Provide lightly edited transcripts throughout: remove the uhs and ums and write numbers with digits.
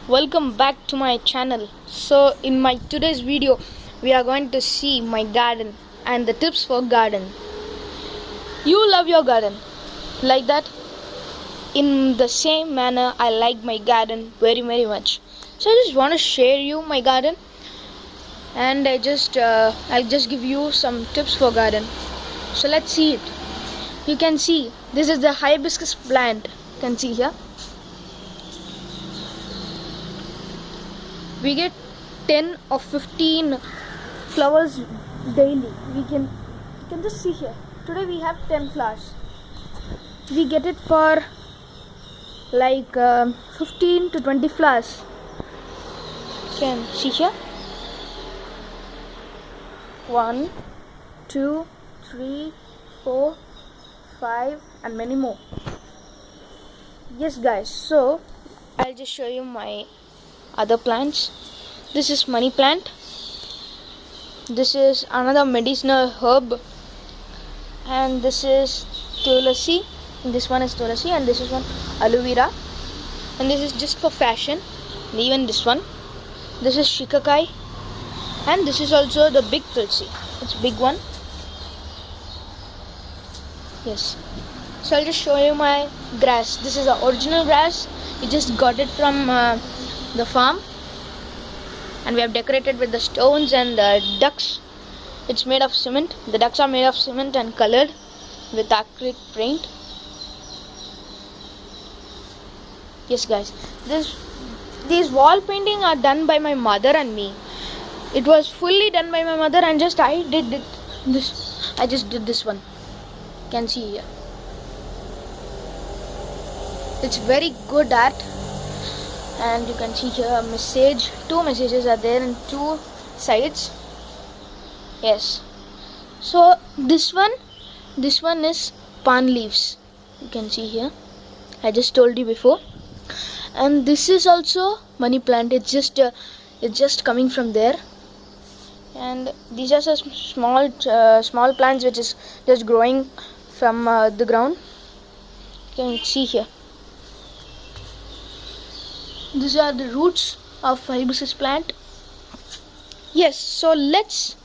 welcome back to my channel. So in my today's video we are going to see my garden and the tips for garden. You love your garden like that. In the same manner I like my garden very much. So I just want to share you my garden, and I'll just give you some tips for garden. So let's see it. You can see this is the hibiscus plant. You can see here. We get 10 or 15 flowers daily. You can just see here. Today we have 10 flowers. We get it for like 15 to 20 flowers. You can see here. 1, 2, 3, 4, 5 and many more. Yes guys, so I'll just show you my other plants. This is money plant. This is another medicinal herb, and this is tulasi. This one is tulasi, and this is one aloe vera, and this is just for fashion. And even this one, this is shikakai, and this is also the big tulsi. It's a big one. Yes. So I'll just show you my grass. This is the original grass. We just got it from the farm, and we have decorated with the stones and the ducks. It's made of cement. The ducks are made of cement and colored with acrylic paint. Yes guys, these wall painting are done by my mother and me. It was fully done by my mother, and I just did this one. You can see here. It's very good art. And you can see here a message. 2 messages are there in 2 sides. Yes. So this one is palm leaves. You can see here. I just told you before. And this is also money plant. It's just coming from there. And these are some small plants which is just growing from the ground. You can see here. These are the roots of hibiscus plant. Yes, so let's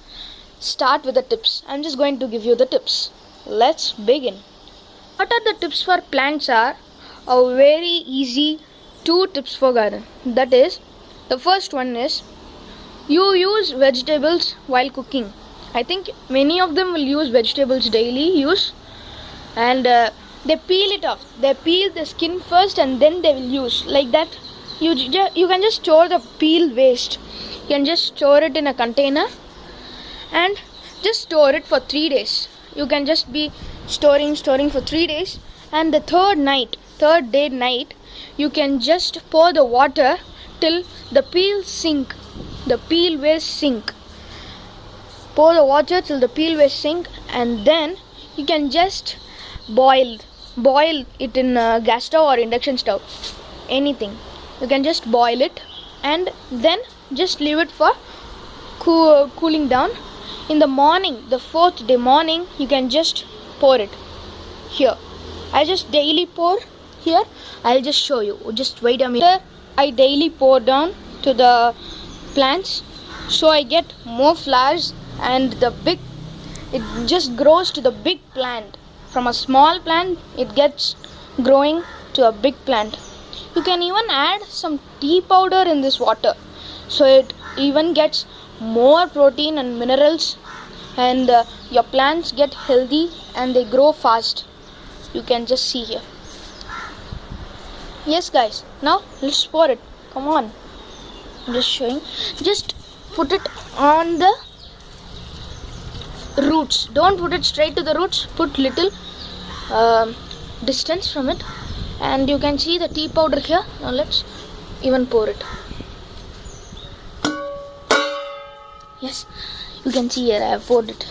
start with the tips. I'm just going to give you the tips. Let's begin. What are the tips for plants are a very easy 2 tips for garden. That is, the first one is you use vegetables while cooking. I think many of them will use vegetables daily use, and they peel it off. They peel the skin first and then they will use like that. You can just store the peel waste. You can just store it in a container and just store it for 3 days. You can just be storing for 3 days, and the third day night, you can just pour the water till the peel waste sink. Pour the water till the peel waste sink, and then you can just boil it in a gas stove or induction stove, anything. You can just boil it and then just leave it for cooling down. In the morning, the 4th day morning, you can just pour it here. I just daily pour here. I'll just show you. Just wait a minute. I daily pour down to the plants, so I get more flowers, and it just grows to the big plant. From a small plant, it gets growing to a big plant. You can even add some tea powder in this water, so it even gets more protein and minerals, and your plants get healthy and they grow fast. You can just see here. Yes guys, now let's pour it. Come on. I'm just showing. Just put it on the roots. Don't put it straight to the roots. Put little distance from it. And you can see the tea powder here. Now let's even pour it. Yes, you can see here I have poured it.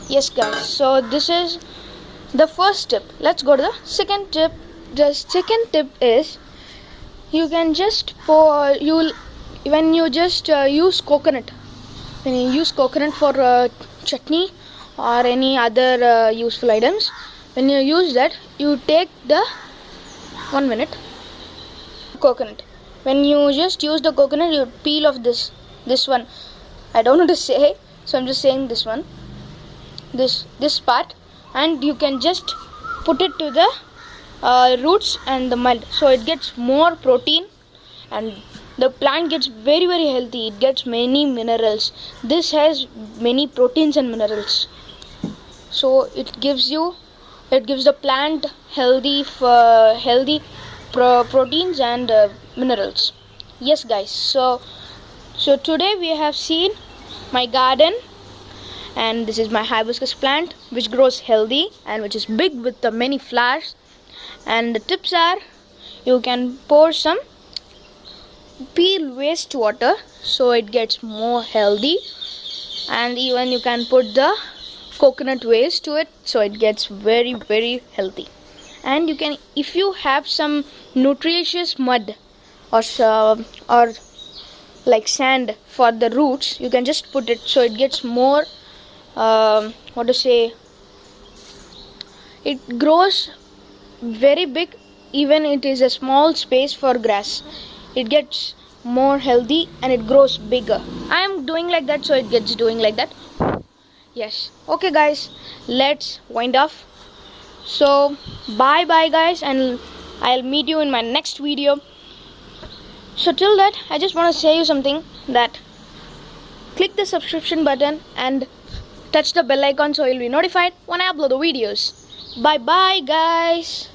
Yes guys, so this is the first tip. Let's go to the second tip. The second tip is you can just when you just use coconut. When you use coconut for chutney or any other useful items, when you use that, you take the 1 minute coconut. when you just use the coconut, you peel off this one. I don't know to say, so I'm just saying this one, this part, and you can just put it to the roots and the mud, so it gets more protein and the plant gets very very healthy. It gets many minerals. This has many proteins and minerals, so it gives the plant healthy proteins and minerals. Yes guys, so today we have seen my garden, and this is my hibiscus plant which grows healthy and which is big with the many flowers. And the tips are, you can pour some peel wastewater so it gets more healthy, and even you can put the coconut waste to it so it gets very very healthy. And you can, if you have some nutritious mud or like sand for the roots, you can just put it so it gets more it grows very big. Even it is a small space for grass, it gets more healthy and it grows bigger. I am doing like that, so it gets doing like that. Yes, okay guys, let's wind off. So bye bye guys, and I'll meet you in my next video. So till that, I just want to say you something, that click the subscription button and touch the bell icon so you'll be notified when I upload the videos. Bye bye guys.